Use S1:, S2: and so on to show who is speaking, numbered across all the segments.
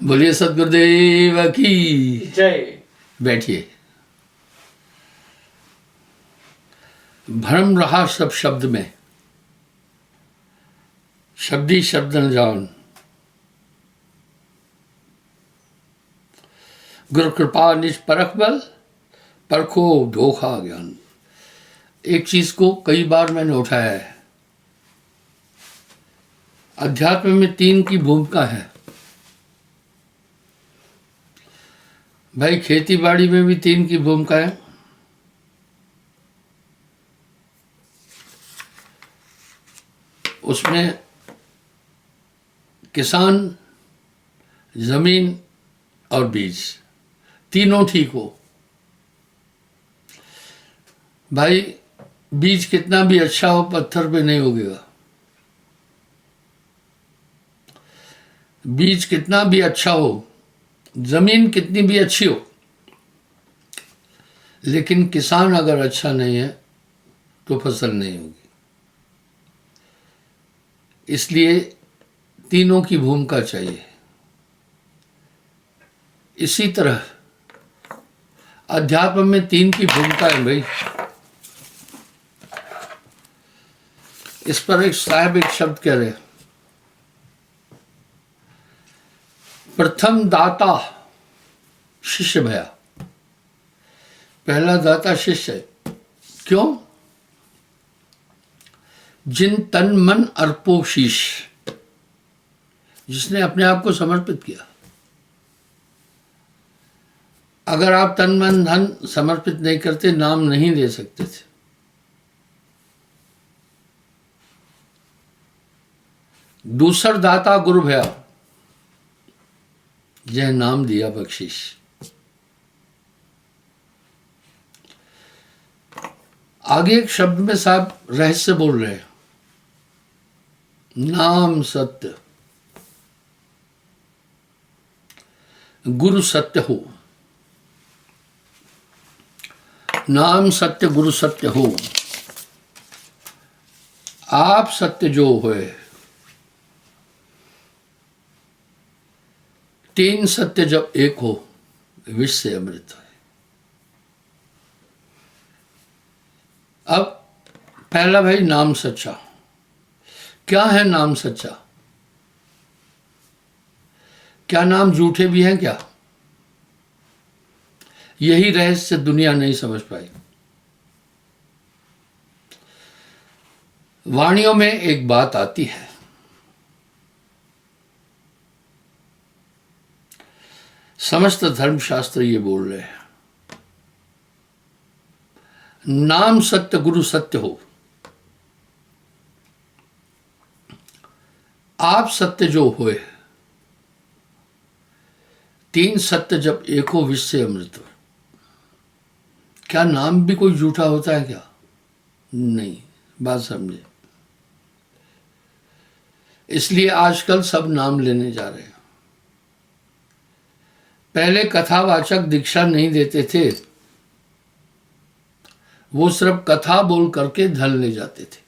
S1: बोलिए सदगुरुदेव की
S2: जय।
S1: बैठिए। भ्रम रहा सब शब्द में, शब्दी शब्द न जान। गुरु कृपा निज परख बल, परखो धोखा ज्ञान। एक चीज को कई बार मैंने उठाया है। अध्यात्म में तीन की भूमिका है भाई। खेती बाड़ी में भी तीन की भूमिका है। उसमें किसान, जमीन और बीज, तीनों ठीक हो भाई। बीज कितना भी अच्छा हो, पत्थर पे नहीं उगेगा। बीज कितना भी अच्छा हो, जमीन कितनी भी अच्छी हो, लेकिन किसान अगर अच्छा नहीं है तो फसल नहीं होगी। इसलिए तीनों की भूमिका चाहिए। इसी तरह अध्यात्म में तीन की भूमिका है भाई। इस पर एक साहब एक शब्द कह रहे, प्रथम दाता शिष्य भया। पहला दाता शिष्य है। क्यों? जिन तन मन अर्पो शीश, जिसने अपने आप को समर्पित किया। अगर आप तन मन धन समर्पित नहीं करते, नाम नहीं दे सकते थे। दूसर दाता गुरु भया, यह नाम दिया बख्शिश। आगे एक शब्द में साहब रहस्य बोल रहे हैं, नाम सत्य गुरु सत्य हो। नाम सत्य गुरु सत्य हो। आप सत्य जो होए, तीन सत्य जब एक हो, विष से अमृत है। अब पहला भाई नाम सच्चा। क्या है नाम सच्चा? क्या नाम झूठे भी हैं क्या? यही रहस्य दुनिया नहीं समझ पाई। वाणियों में एक बात आती है, समस्त धर्मशास्त्र ये बोल रहे हैं, नाम सत्य गुरु सत्य हो। आप सत्य जो होए, तीन सत्य जब एक हो, विष से अमृत हो। क्या नाम भी कोई झूठा होता है क्या? नहीं, बात समझे। इसलिए आजकल सब नाम लेने जा रहे हैं। पहले कथावाचक दीक्षा नहीं देते थे, वो सिर्फ कथा बोल करके धन ले जाते थे।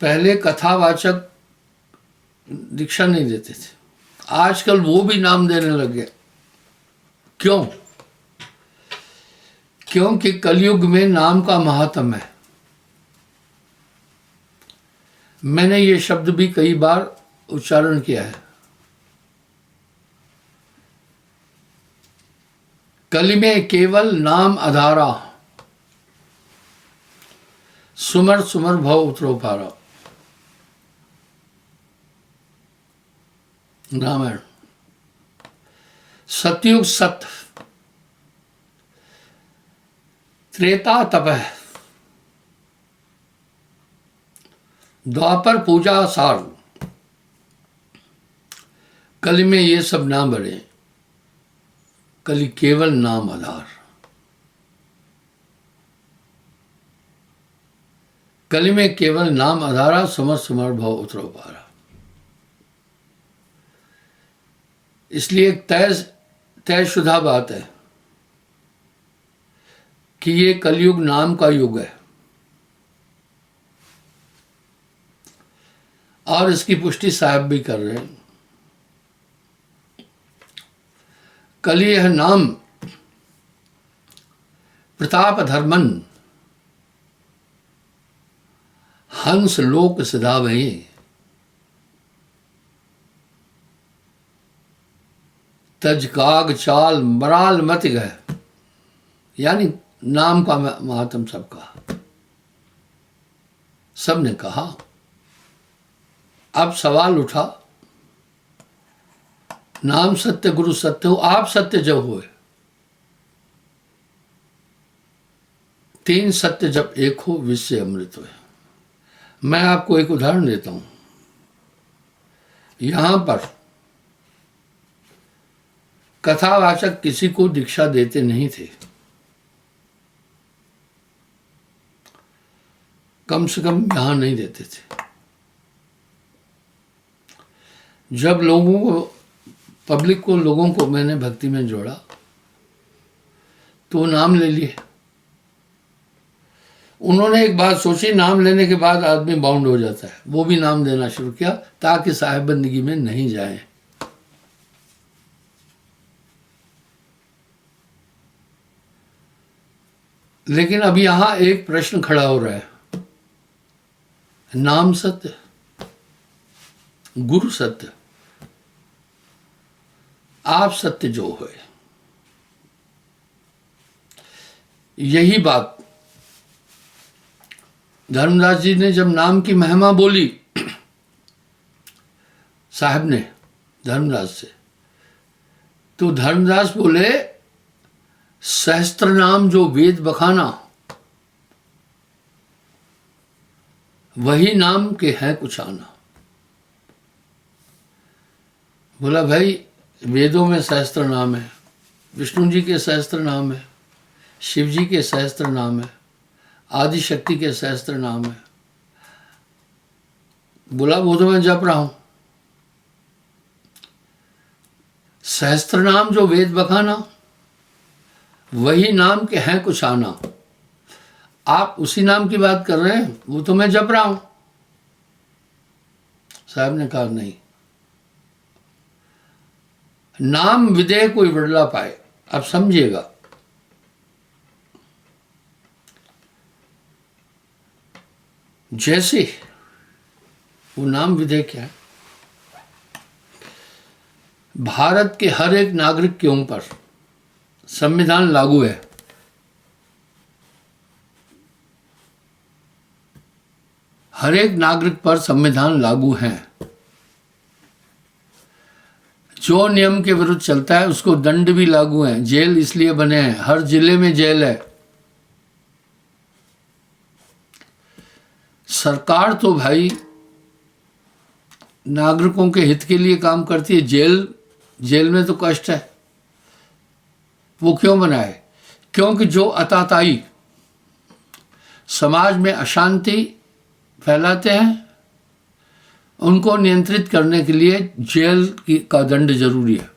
S1: पहले कथावाचक दीक्षा नहीं देते थे, आजकल वो भी नाम देने लगे। क्यों? क्योंकि कलयुग में नाम का महात्म है। मैंने ये शब्द भी कई बार उच्चारण किया है। कलि में केवल नाम आधारा, सुमर सुमर भव उतरो पारा। रामायण। सतयुग सत्य, त्रेता तपह, द्वापर पूजा सार। कलि में ये सब ना बढ़े, कलि केवल नाम आधार। कलि में केवल नाम आधारा, सुमर सुमर भव उतरो पारा। इसलिए एक तयशुदा बात है कि ये कलयुग नाम का युग है। और इसकी पुष्टि साहब भी कर रहे हैं। कल यह नाम प्रताप धर्मन हंस लोक सिधावहि, तज काग चाल मराल मत गए। यानी नाम का महात्म सबका, सबने कहा। अब सवाल उठा, नाम सत्य गुरु सत्य हो, आप सत्य जब हुए, तीन सत्य जब एक हो विश्व अमृत हुए। मैं आपको एक उदाहरण देता हूं। यहां पर कथावाचक किसी को दीक्षा देते नहीं थे, कम से कम यहां नहीं देते थे। जब लोगों को, पब्लिक को, लोगों को मैंने भक्ति में जोड़ा तो नाम ले लिए। उन्होंने एक बात सोची, नाम लेने के बाद आदमी बाउंड हो जाता है, वो भी नाम देना शुरू किया ताकि साहिब बंदगी में नहीं जाए। लेकिन अब यहां एक प्रश्न खड़ा हो रहा है, नाम सत्य, गुरु सत्य, आप सत्य जो है। यही बात धर्मदास जी ने जब नाम की महिमा बोली, साहब ने धर्मदास से, तो धर्मदास बोले, सहस्त्र नाम जो वेद बखाना, वही नाम के हैं कुछ आना। बोला भाई, वेदों में सहस्त्र नाम है, विष्णु जी के सहस्त्र नाम है, शिव जी के सहस्त्र नाम है, आदि शक्ति के सहस्त्र नाम है। बोला वो तो मैं जप रहा हूं। सहस्त्र नाम जो वेद बखाना, वही नाम के हैं कुछ आना। आप उसी नाम की बात कर रहे हैं, वो तो मैं जप रहा हूं। साहब ने कहा नहीं, नाम विदेह कोई बदला पाए। अब समझिएगा, जैसे वो नाम विधेय क्या है, भारत के हर एक नागरिक के ऊपर संविधान लागू है। हर एक नागरिक पर संविधान लागू है। जो नियम के विरुद्ध चलता है उसको दंड भी लागू है। जेल इसलिए बने हैं, हर जिले में जेल है। सरकार तो भाई नागरिकों के हित के लिए काम करती है। जेल में तो कष्ट है। वो क्यों बनाए? क्योंकि जो अताताई समाज में अशांति फैलाते हैं, उनको नियंत्रित करने के लिए जेल का दंड जरूरी है।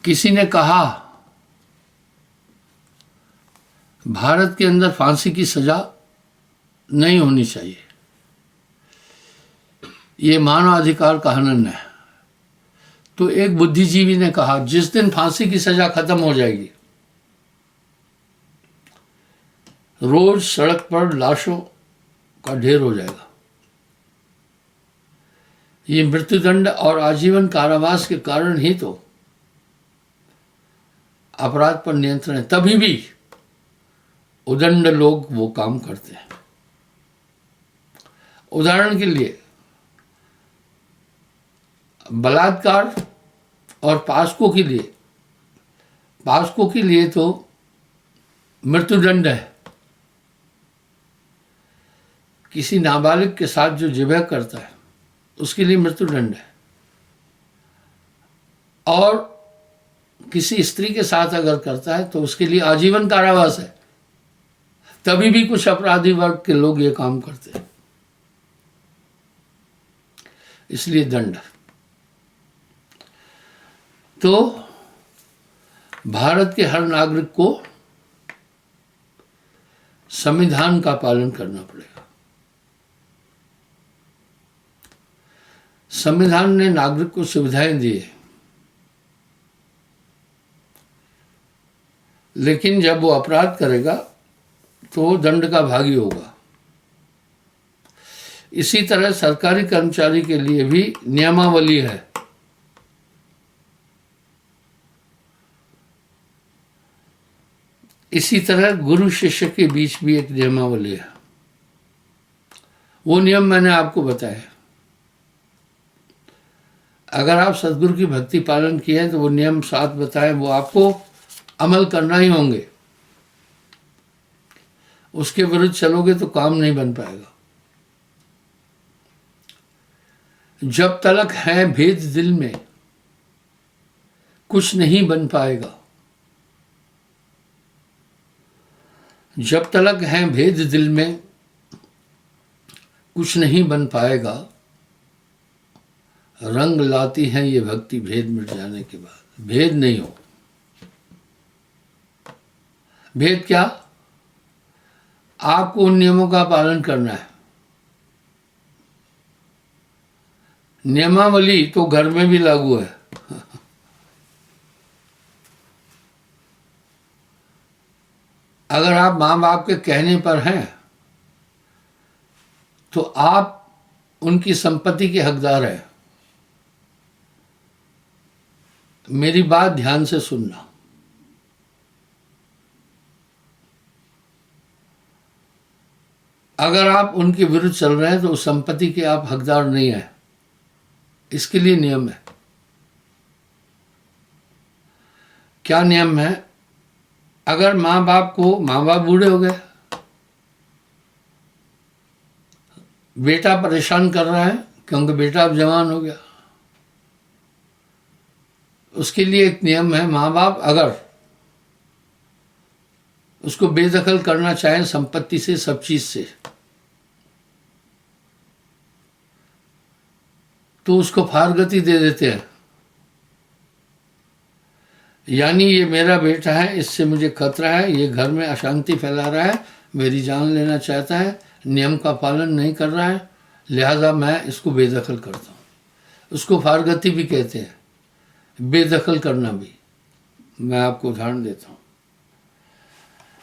S1: किसी ने कहा भारत के अंदर फांसी की सजा नहीं होनी चाहिए, ये मानवाधिकार का हनन है। तो एक बुद्धिजीवी ने कहा जिस दिन फांसी की सजा खत्म हो जाएगी, रोज सड़क पर लाशों का ढेर हो जाएगा। ये मृत्युदंड और आजीवन कारावास के कारण ही तो अपराध पर नियंत्रण है। तभी भी उदंड लोग वो काम करते हैं। उदाहरण के लिए बलात्कार और पास्को के लिए तो मृत्युदंड है। किसी नाबालिग के साथ जो जिबह करता है उसके लिए मृत्युदंड है, और किसी स्त्री के साथ अगर करता है तो उसके लिए आजीवन कारावास है। तभी भी कुछ अपराधी वर्ग के लोग ये काम करते हैं, इसलिए दंड। तो भारत के हर नागरिक को संविधान का पालन करना पड़ेगा। संविधान ने नागरिक को सुविधाएं दी है, लेकिन जब वो अपराध करेगा तो वो दंड का भागी होगा। इसी तरह सरकारी कर्मचारी के लिए भी नियमावली है। इसी तरह गुरु शिष्य के बीच भी एक नियमावली है। वो नियम मैंने आपको बताया। अगर आप सदगुरु की भक्ति पालन किए हैं तो वो नियम 7 बताए, वो आपको अमल करना ही होंगे। उसके विरुद्ध चलोगे तो काम नहीं बन पाएगा। जब तलक है भेद दिल में कुछ नहीं बन पाएगा। जब तलक है भेद दिल में कुछ नहीं बन पाएगा। रंग लाती है ये भक्ति भेद मिट जाने के बाद। भेद नहीं हो। भेद क्या? आपको उन नियमों का पालन करना है। नियमावली तो घर में भी लागू है। अगर आप माँ बाप के कहने पर हैं तो आप उनकी संपत्ति के हकदार हैं। मेरी बात ध्यान से सुनना। अगर आप उनके विरुद्ध चल रहे हैं तो उस संपत्ति के आप हकदार नहीं हैं। इसके लिए नियम है। क्या नियम है? अगर माँ बाप बूढ़े हो गए, बेटा परेशान कर रहा है क्योंकि बेटा अब जवान हो गया, उसके लिए एक नियम है। माँ बाप अगर उसको बेदखल करना चाहें संपत्ति से, सब चीज से, तो उसको फारगति दे देते हैं। यानी ये मेरा बेटा है, इससे मुझे खतरा है, ये घर में अशांति फैला रहा है, मेरी जान लेना चाहता है, नियम का पालन नहीं कर रहा है, लिहाजा मैं इसको बेदखल करता हूँ। उसको फारगति भी कहते हैं, बेदखल करना भी। मैं आपको उदाहरण देता हूँ।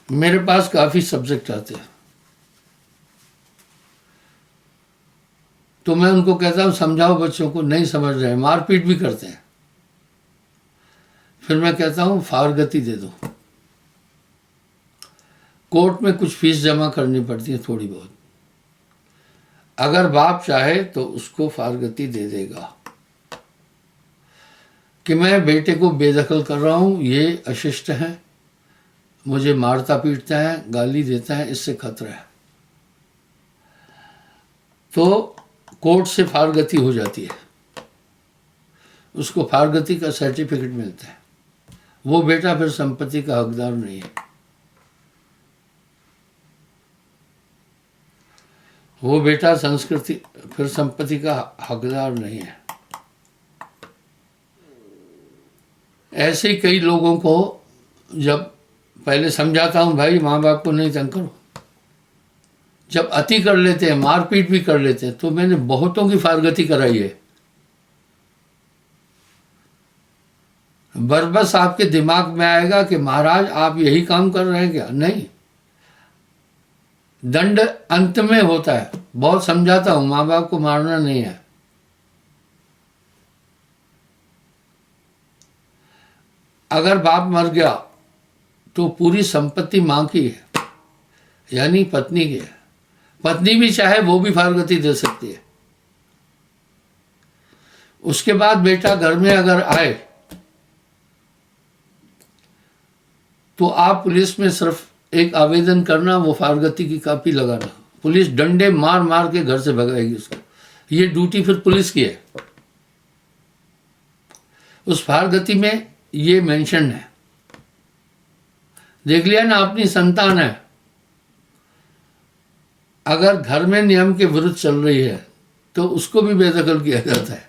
S1: मेरे पास काफ़ी सब्जेक्ट आते हैं, तो मैं उनको कहता हूँ समझाओ बच्चों को, नहीं समझ रहे हैं, मारपीट भी करते हैं। फिर मैं कहता हूँ फारगति दे दो। कोर्ट में कुछ फीस जमा करनी पड़ती है थोड़ी बहुत। अगर बाप चाहे तो उसको फारगति दे देगा कि मैं बेटे को बेदखल कर रहा हूँ, ये अशिष्ट है, मुझे मारता पीटता है, गाली देता है, इससे खतरा है। तो कोर्ट से फारगति हो जाती है, उसको फारगति का सर्टिफिकेट मिलता है। वो बेटा फिर संपत्ति का हकदार नहीं है। वो बेटा फिर संपत्ति का हकदार नहीं है। ऐसे ही कई लोगों को जब पहले समझाता हूं, भाई माँ बाप को नहीं तंग करो, जब अति कर लेते हैं, मारपीट भी कर लेते हैं, तो मैंने बहुतों की फारगति कराई है। बरबस आपके दिमाग में आएगा कि महाराज आप यही काम कर रहे हैं क्या? नहीं, दंड अंत में होता है। बहुत समझाता हूं, माँ बाप को मारना नहीं है। अगर बाप मर गया तो पूरी संपत्ति मां की है, यानी पत्नी की है। पत्नी भी चाहे वो भी फारगति दे सकती है। उसके बाद बेटा घर में अगर आए तो आप पुलिस में सिर्फ एक आवेदन करना, वो फारगति की कॉपी लगाना। पुलिस डंडे मार मार के घर से भगाएगी उसको। ये ड्यूटी फिर पुलिस की है। उस फारगति में ये मेंशन है। देख लिया ना, अपनी संतान है, अगर घर में नियम के विरुद्ध चल रही है तो उसको भी बेदखल किया जाता है।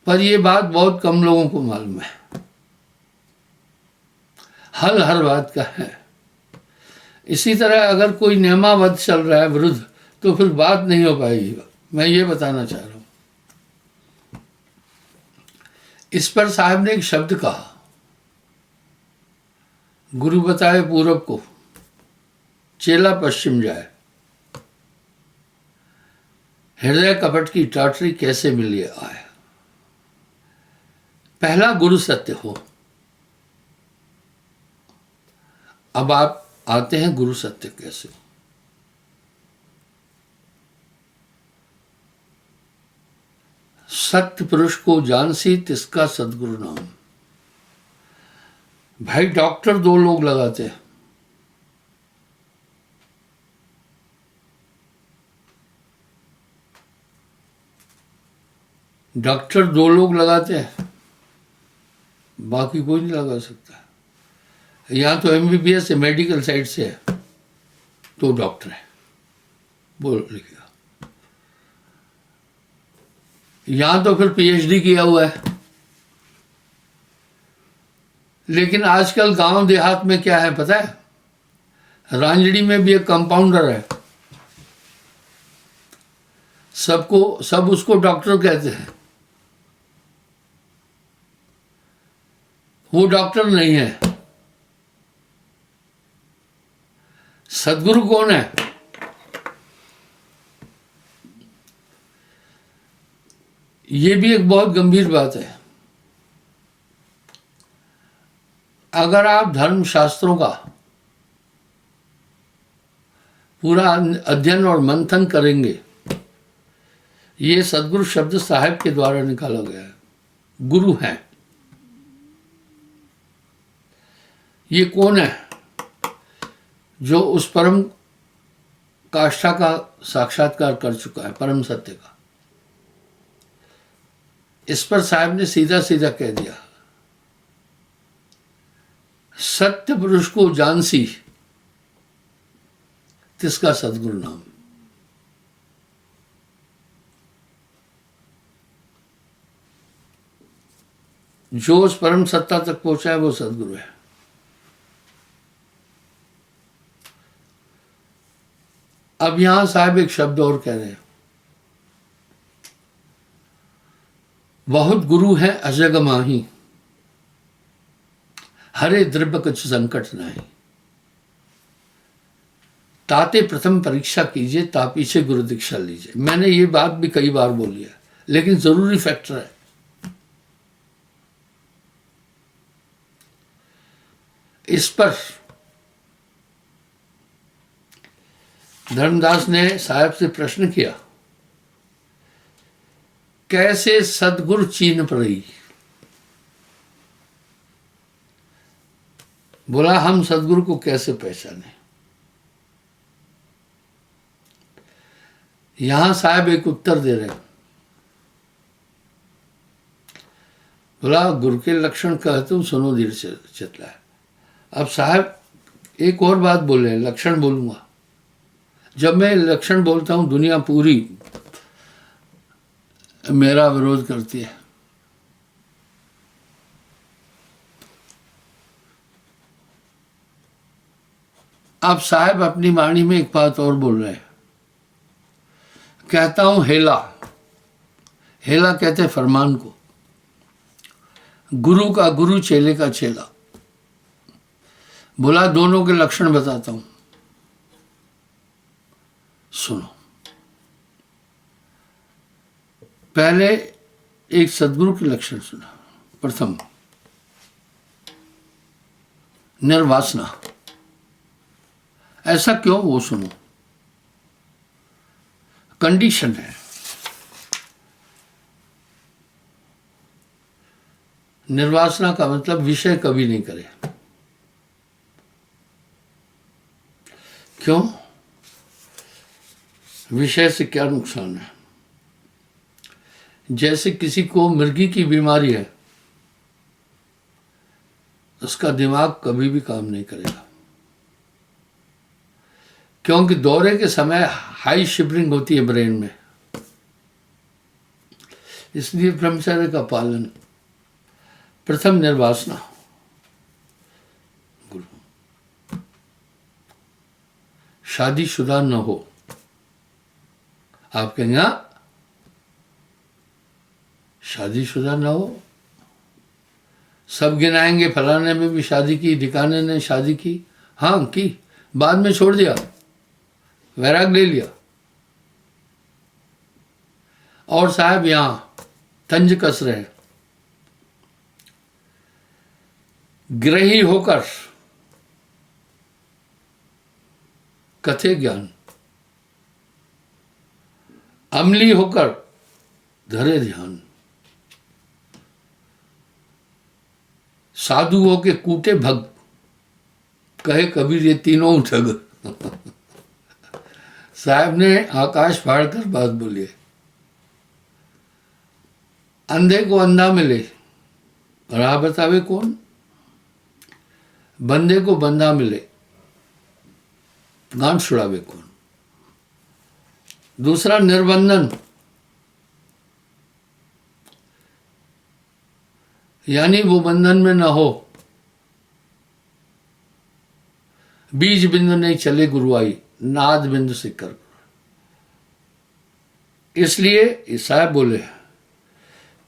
S1: पर यह बात बहुत कम लोगों को मालूम है। हल हर बात का है। इसी तरह अगर कोई नियमावद्ध चल रहा है विरुद्ध, तो फिर बात नहीं हो पाएगी। मैं ये बताना चाह रहा हूं। इस पर साहब ने एक शब्द कहा, गुरु बताए पूरब को, चेला पश्चिम जाए। हृदय कपट की टाटरी कैसे मिली आए। पहला गुरु सत्य हो। अब आप आते हैं गुरु सत्य कैसे। सत्य पुरुष को जानसी तिसका सदगुरु नाम। भाई डॉक्टर दो लोग लगाते हैं, डॉक्टर दो लोग लगाते हैं, बाकी कोई नहीं लगा सकता। यहाँ तो एमबीबीएस है, मेडिकल साइड से है तो डॉक्टर है, बोल लिखिएगा। यहाँ तो फिर पीएचडी किया हुआ है। लेकिन आजकल गांव देहात में क्या है पता है, रांजड़ी में भी एक कंपाउंडर है, सब उसको डॉक्टर कहते हैं। वो डॉक्टर नहीं है। सदगुरु कौन है? ये भी एक बहुत गंभीर बात है। अगर आप धर्म शास्त्रों का पूरा अध्ययन और मंथन करेंगे, ये सदगुरु शब्द साहिब के द्वारा निकाला गया है। गुरु हैं। ये कौन है? जो उस परम काष्ठा का साक्षात्कार कर चुका है, परम सत्य का। इस पर साहब ने सीधा सीधा कह दिया, सत्य पुरुष को जानसी तिसका सदगुरु नाम। जो उस परम सत्ता तक पहुंचा है वो सदगुरु है। अब यहां साहब एक शब्द और कह रहे हैं, बहुत गुरु है अजग माही, हरे द्रव्य कुछ संकट नहीं। ताते प्रथम परीक्षा कीजिए, ता पीछे गुरु दीक्षा लीजिए। मैंने ये बात भी कई बार बोली है, लेकिन जरूरी फैक्टर है। इस पर धर्मदास ने साहब से प्रश्न किया, कैसे सदगुरु चीन पड़ी। बोला हम सदगुरु को कैसे पहचाने। यहां साहब एक उत्तर दे रहे हैं। बोला गुरु के लक्षण कहते हूं, सुनो धीरे से चितला है। अब साहब एक और बात बोले, लक्षण बोलूंगा। जब मैं लक्षण बोलता हूं, दुनिया पूरी मेरा विरोध करती है। अब साहब अपनी वाणी में एक बात और बोल रहे हैं। कहता हूं हेला, हेला कहते हैं फरमान को। गुरु का गुरु, चेले का चेला। बोला दोनों के लक्षण बताता हूं, सुनो। पहले एक सदगुरु के लक्षण सुना। प्रथम निर्वासना। ऐसा क्यों, वो सुनो। कंडीशन है, निर्वासना का मतलब विषय कभी नहीं करे। क्यों? विषय से क्या नुकसान है? जैसे किसी को मिर्गी की बीमारी है, उसका दिमाग कभी भी काम नहीं करेगा, क्योंकि दौरे के समय हाई शिवरिंग होती है ब्रेन में। इसलिए ब्रह्मचर्य का पालन। प्रथम निर्वासना, शादीशुदा न हो। आप कहेंगे हाँ, शादीशुदा न हो, सब गिनाएंगे फलाने में भी शादी की, ढिकाने ने शादी की, हाँ की, बाद में छोड़ दिया, वैराग ले लिया। और साहब यहां तंज कस रहे हैं, ग्रही होकर कथे ज्ञान, अमली होकर धरे ध्यान, साधु हो के कूटे भग, कहे कबीर ये तीनों ठग। साहब ने आकाश फाड़ कर बात बोली है। अंधे को अंधा मिले, राह बतावे कौन, बंदे को बंदा मिले, गांठ छुड़ावे कौन। दूसरा निर्बंधन, यानी वो बंधन में न हो, बीज बिंदु नहीं चले गुरुआई, नाद बिंदु से कर। इसलिए साहब बोले,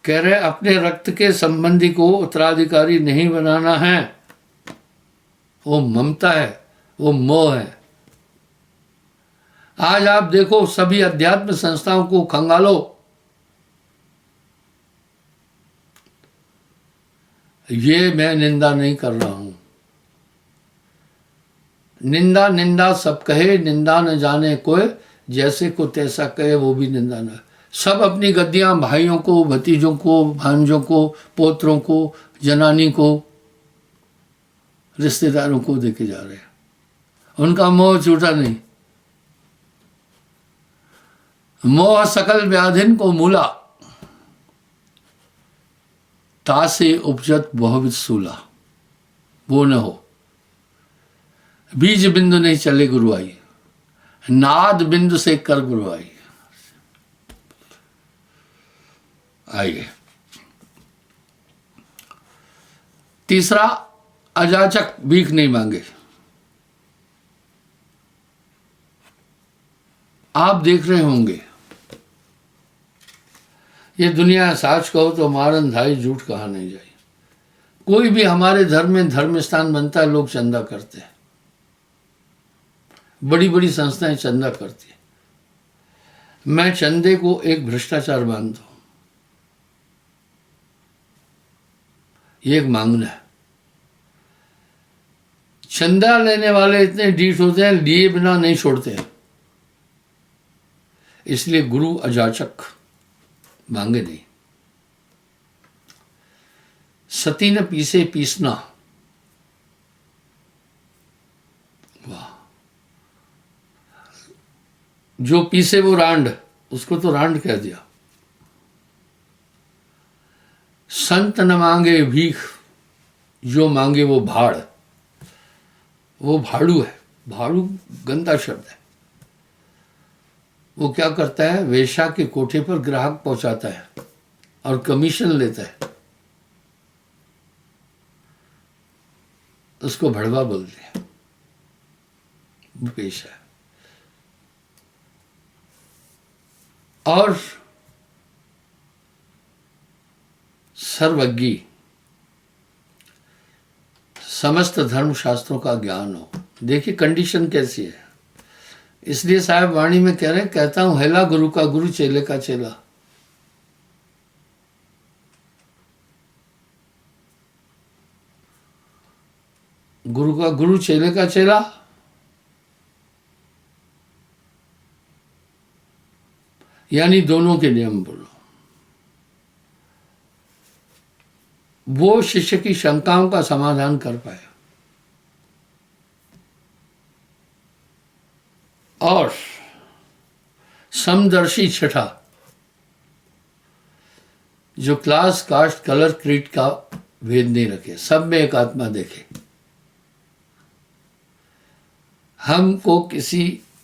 S1: कह रहे अपने रक्त के संबंधी को उत्तराधिकारी नहीं बनाना है, वो ममता है, वो मोह है। आज आप देखो सभी अध्यात्म संस्थाओं को खंगालो, ये मैं निंदा नहीं कर रहा हूं, निंदा निंदा सब कहे, निंदा न जाने कोई, जैसे को तैसा कहे वो भी निंदा न। सब अपनी गद्दियां भाइयों को, भतीजों को, भांजों को, पोत्रों को, जनानी को, रिश्तेदारों को देके जा रहे हैं। उनका मोह छूटा नहीं। मोह सकल व्याधिन को मूला, तासे उपजत बहुविध सूला, वो न हो, बीज बिंदु नहीं चले गुरुआई, नाद बिंदु से कर गुरुआई। आइए तीसरा, अजाचक भीख नहीं मांगे। आप देख रहे होंगे ये दुनिया साच कहो तो मारन धाई, झूठ कहा नहीं जाए। कोई भी हमारे धर्म में धर्म स्थान बनता है, लोग चंदा करते हैं, बड़ी बड़ी संस्थाएं चंदा करती है। मैं चंदे को एक भ्रष्टाचार मानता हूं, ये एक मांगना है। चंदा लेने वाले इतने ढीठ होते हैं, लिए बिना नहीं छोड़ते हैं। इसलिए गुरु अजाचक मांगे नहीं। सती न पीसे पीसना, वाह, जो पीसे वो रांड, उसको तो रांड कह दिया। संत न मांगे भीख, जो मांगे वो भाड़, वो भाड़ू है। भाड़ू गंदा शब्द है। वो क्या करता है, वेश्या के कोठे पर ग्राहक पहुंचाता है और कमीशन लेता है, उसको भड़वा बोलते हैं, वो पेशा है। और सर्वज्ञ, समस्त धर्म शास्त्रों का ज्ञान हो। देखिए कंडीशन कैसी है। इसलिए साहब वाणी में कह रहे, कहता हूं हेला गुरु का गुरु, चेले का चेला। गुरु का गुरु, चेले का चेला। यानी दोनों के नियम बोलो। वो शिष्य की शंकाओं का समाधान कर पाए और समदर्शी छठा, जो क्लास, कास्ट, कलर, क्रीड का भेद नहीं रखे, सब में एक आत्मा देखे।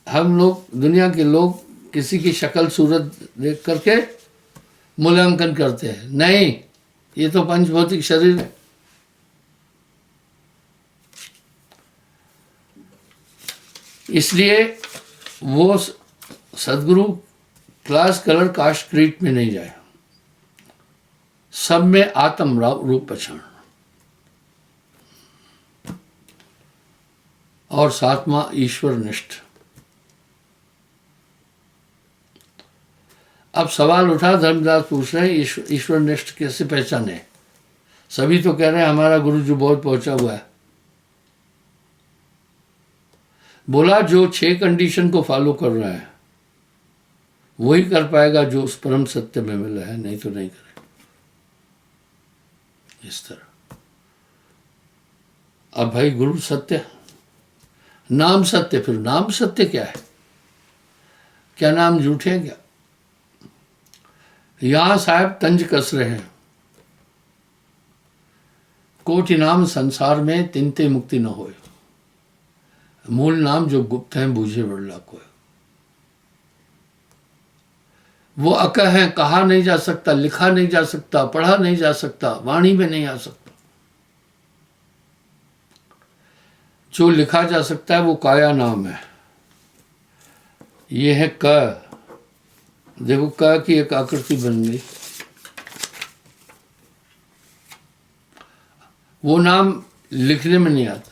S1: हम लोग दुनिया के लोग किसी की शक्ल सूरत देख करके मूल्यांकन करते हैं। नहीं, ये तो पंचभौतिक शरीर है। इसलिए वो सदगुरु क्लास कलर कास्ट क्रीट में नहीं जाए, सब में आत्म रूप पहचान। और सातवां ईश्वर निष्ठ। अब सवाल उठा, धर्मदास पूछ रहे हैं ईश्वर निष्ठ कैसे पहचाने। सभी तो कह रहे हैं हमारा गुरु जो बहुत पहुंचा हुआ है। बोला जो 6 कंडीशन को फॉलो कर रहा है वही कर पाएगा जो उस परम सत्य में मिला है, नहीं तो नहीं करे। इस तरह अब भाई गुरु सत्य, नाम सत्य, फिर नाम सत्य क्या है? क्या नाम झूठे हैं क्या? यहां साहब तंज कस रहे हैं, कोटि नाम संसार में तिनते मुक्ति न होए, मूल नाम जो गुप्त हैं बूझे बड़ला को। वो अकह है, कहा नहीं जा सकता, लिखा नहीं जा सकता, पढ़ा नहीं जा सकता, वाणी में नहीं आ सकता। जो लिखा जा सकता है वो काया नाम है। ये है क, देखो क की एक आकृति बन गई। वो नाम लिखने में नहीं आता,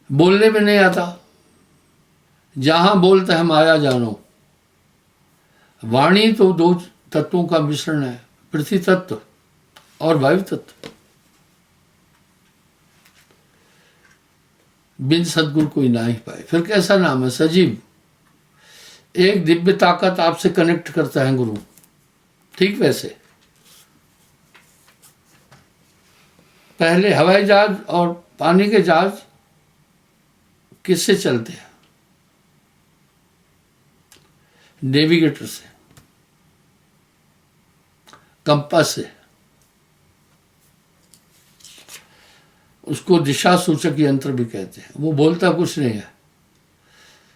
S1: बोलने में नहीं आता। जहां बोलते हैं माया जानो। वाणी तो 2 तत्वों का मिश्रण है, पृथ्वी तत्व और वायु तत्व। बिन सदगुरु कोई ना ही पाए। फिर कैसा नाम है? सजीव। एक दिव्य ताकत आपसे कनेक्ट करता है गुरु। ठीक वैसे पहले हवाई जहाज और पानी के जहाज किससे चलते हैं? नेविगेटर से, कंपास से। उसको दिशा सूचक यंत्र भी कहते हैं। वो बोलता कुछ नहीं है।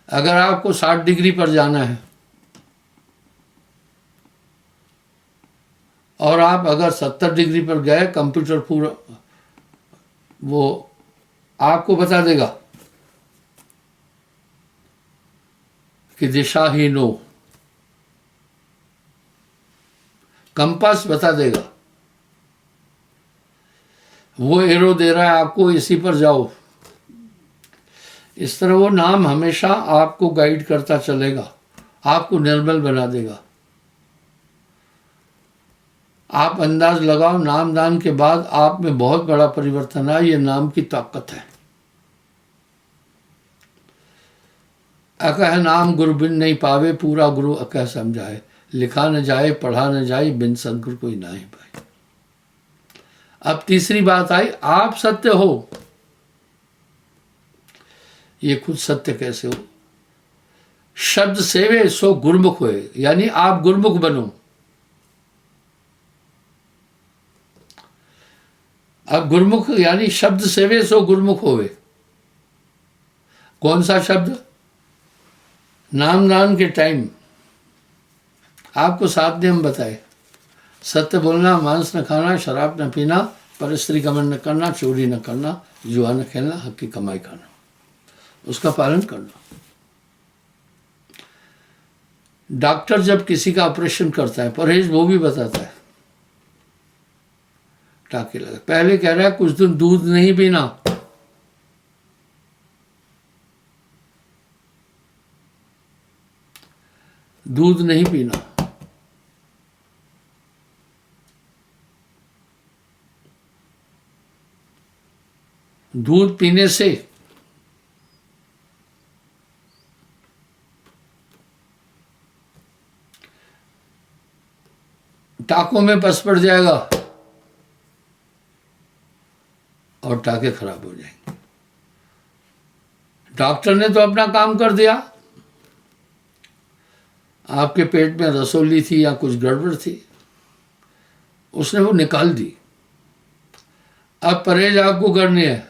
S1: अगर आपको 60 डिग्री पर जाना है और आप अगर 70 डिग्री पर गए, कंप्यूटर पूरा वो आपको बता देगा कि दिशा ही नो, कंपास बता देगा। वो एरो दे रहा है आपको, इसी पर जाओ। इस तरह वो नाम हमेशा आपको गाइड करता चलेगा, आपको निर्मल बना देगा। आप अंदाज लगाओ, नाम दान के बाद आप में बहुत बड़ा परिवर्तन आया। ये नाम की ताकत है। अकह नाम गुरु बिन नहीं पावे, पूरा गुरु अकह समझाए। लिखा न जाए, पढ़ा न जाए, बिन सदगुरु कोई ना ही पाए। अब तीसरी बात आई, आप सत्य हो। ये खुद सत्य कैसे हो? शब्द सेवे सो गुरमुख होए, यानी आप गुरमुख बनो। अब गुरमुख यानी शब्द सेवे सो गुरमुख होवे। कौन सा शब्द? नाम दान के टाइम आपको 7 नियम बताए। सत्य बोलना, मांस न खाना, शराब न पीना, पर स्त्री गमन न करना, चोरी न करना, जुआ न खेलना, हक की कमाई खाना, उसका पालन करना। डॉक्टर जब किसी का ऑपरेशन करता है, परहेज वो भी बताता है। टाके लगा, पहले कह रहा है कुछ दिन दूध नहीं पीना, दूध नहीं पीना। दूध पीने से टाकों में पस पड़ जाएगा और टाके खराब हो जाएंगे। डॉक्टर ने तो अपना काम कर दिया, आपके पेट में रसोली थी या कुछ गड़बड़ थी, उसने वो निकाल दी। अब परहेज आपको करनी है।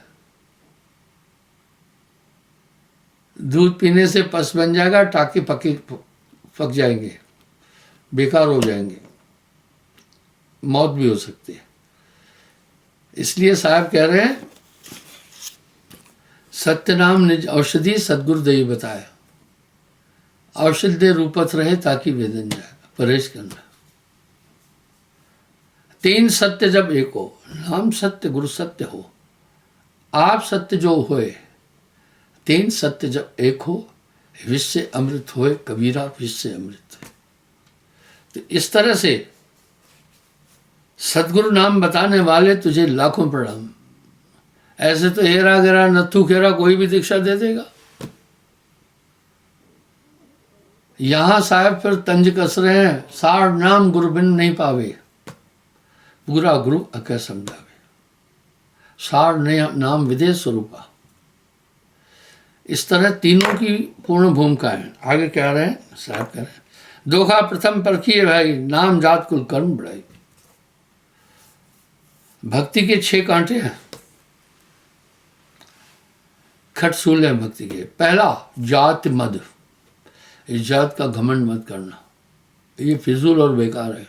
S1: दूध पीने से पस बन जाएगा, टाके पक जाएंगे, बेकार हो जाएंगे, मौत भी हो सकती है। इसलिए साहब कह रहे हैं सत्य नाम निज औषधि सदगुरु देई बताया। औषधि रूपत रहे ताकि वेदन जाए, परहेज करना। तीन सत्य जब एक हो, नाम सत्य गुरु सत्य हो, आप सत्य जो होए। तीन सत्य जब एक हो, विश्व अमृत होए, कबीरा विश्व अमृत। तो इस तरह से सदगुरु नाम बताने वाले तुझे लाखों प्रणाम। ऐसे तो हेरा गेरा नत्थू खेरा कोई भी दीक्षा दे देगा। यहां साहब फिर तंज कस रहे हैं, सार नाम गुरु बिन नहीं पावे, पूरा गुरु अकह समझावे। सार नाम विदेश स्वरूपा। इस तरह तीनों की पूर्ण भूमिका है। आगे क्या रहे हैं साहब, कह रहे हैं दोखा प्रथम परखिए भाई, नाम जात कुल कर्म बढ़ाई। भक्ति के 6 कांटे हैं, खटसूल है भक्ति के। पहला जात मद, इस जात का घमंड मत करना, ये फिजूल और बेकार है।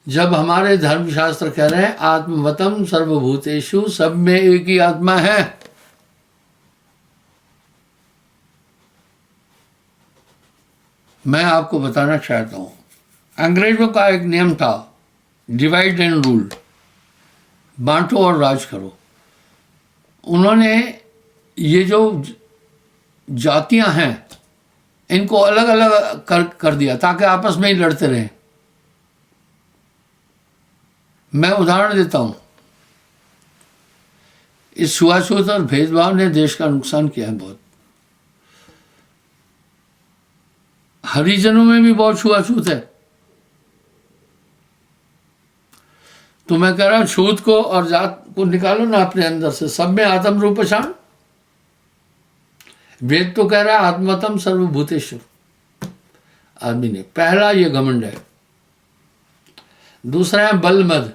S1: जब हमारे धर्मशास्त्र कह रहे हैं आत्मवतम सर्वभूतेषु, सब में एक ही आत्मा है। मैं आपको बताना चाहता हूं, अंग्रेजों का एक नियम था, डिवाइड एंड रूल, बांटो और राज करो। उन्होंने ये जो जातियां हैं इनको अलग अलग कर दिया ताकि आपस में ही लड़ते रहें। मैं उदाहरण देता हूं, इस छुआछूत और भेदभाव ने देश का नुकसान किया है बहुत। हरिजनों में भी बहुत छुआछूत है। तो मैं कह रहा हूं छूत को और जात को निकालो ना अपने अंदर से, सब में आत्म रूप पहचान। वेद तो कह रहा है आत्मतम सर्वभूतेषु, आदमी ने। पहला ये घमंड है। दूसरा है बल मद,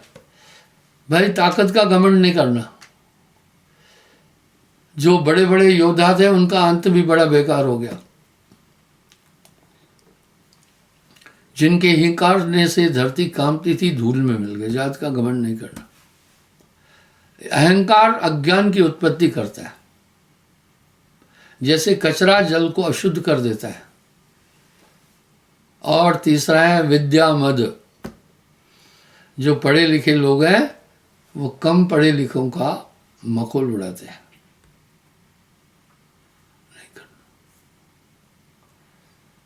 S1: भाई ताकत का घमंड नहीं करना। जो बड़े बड़े योद्धा थे उनका अंत भी बड़ा बेकार हो गया। जिनके हिंकारने से धरती कांपती थी धूल में मिल गए। जात का घमंड नहीं करना। अहंकार अज्ञान की उत्पत्ति करता है, जैसे कचरा जल को अशुद्ध कर देता है। और तीसरा है विद्या मद, जो पढ़े लिखे लोग हैं वो कम पढ़े लिखों का मखौल उड़ाते हैं। नहीं करना।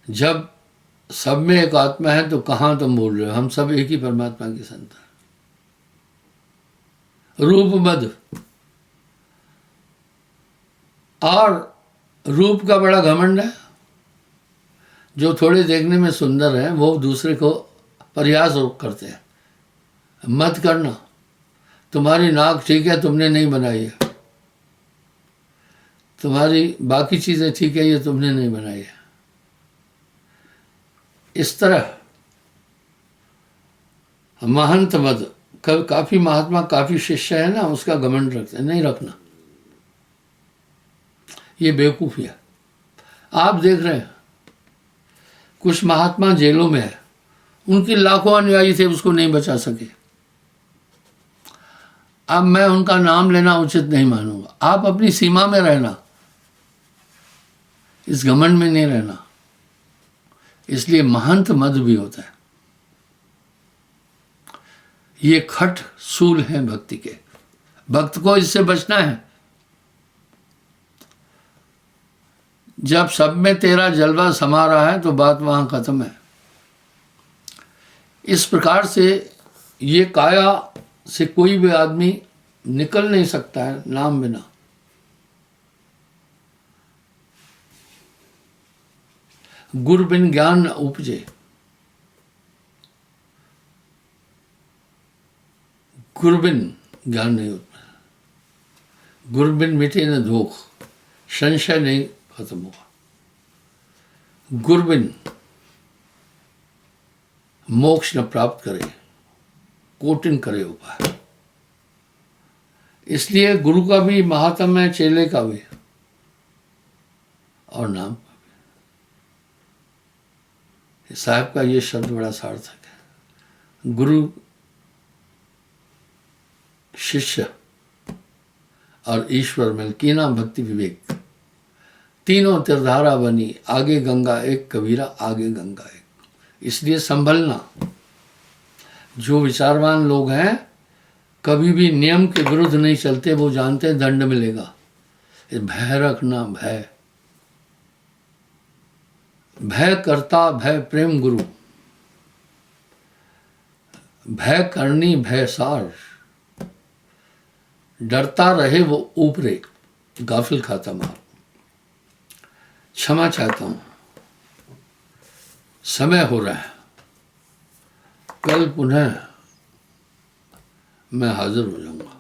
S1: जब सब में एक आत्मा है तो कहां तुम बोल रहे हो, हम सब एक ही परमात्मा की संतान। रूप मद, और रूप का बड़ा घमंड है। जो थोड़े देखने में सुंदर है वो दूसरे को प्रयास करते हैं। मत करना, तुम्हारी नाक ठीक है तुमने नहीं बनाई है, तुम्हारी बाकी चीजें ठीक है ये तुमने नहीं बनाई है। इस तरह महंत मद, काफी महात्मा काफी शिष्य है ना, उसका घमंड रखते हैं, नहीं रखना, ये बेवकूफी है। आप देख रहे हैं कुछ महात्मा जेलों में है, उनके लाखों अनुयायी थे, उसको नहीं बचा सके। अब मैं उनका नाम लेना उचित नहीं मानूंगा। आप अपनी सीमा में रहना, इस घमंड में नहीं रहना। इसलिए महंत मद भी होता है। ये खट सूल है भक्ति के। भक्त को इससे बचना है। जब सब में तेरा जलवा समा रहा है तो बात वहां खत्म है। इस प्रकार से ये काया से कोई भी आदमी निकल नहीं सकता है नाम बिना। गुर बिन ज्ञान न उपजे, गुर बिन ज्ञान नहीं होता। गुर बिन मिटे न धोख, संशय नहीं खत्म हुआ। गुर बिन मोक्ष न प्राप्त करे, कोटिन करे उपाय। इसलिए गुरु का भी महात्म है, चेले का भी और नाम का भी। साहब का ये शब्द बड़ा सार्थक है। गुरु शिष्य और ईश्वर मिल, कीना भक्ति विवेक, तीनों तिरधारा बनी, आगे गंगा एक कबीरा, आगे गंगा एक। इसलिए संभलना। जो विचारवान लोग हैं कभी भी नियम के विरुद्ध नहीं चलते, वो जानते हैं दंड मिलेगा। भय रखना, भय, भय करता भय प्रेम गुरु, भय करनी भय सार, डरता रहे वो ऊपरे, गाफिल खाता मार। क्षमा चाहता हूं, समय हो रहा है, कल पुनः मैं हाजिर हो जाऊंगा।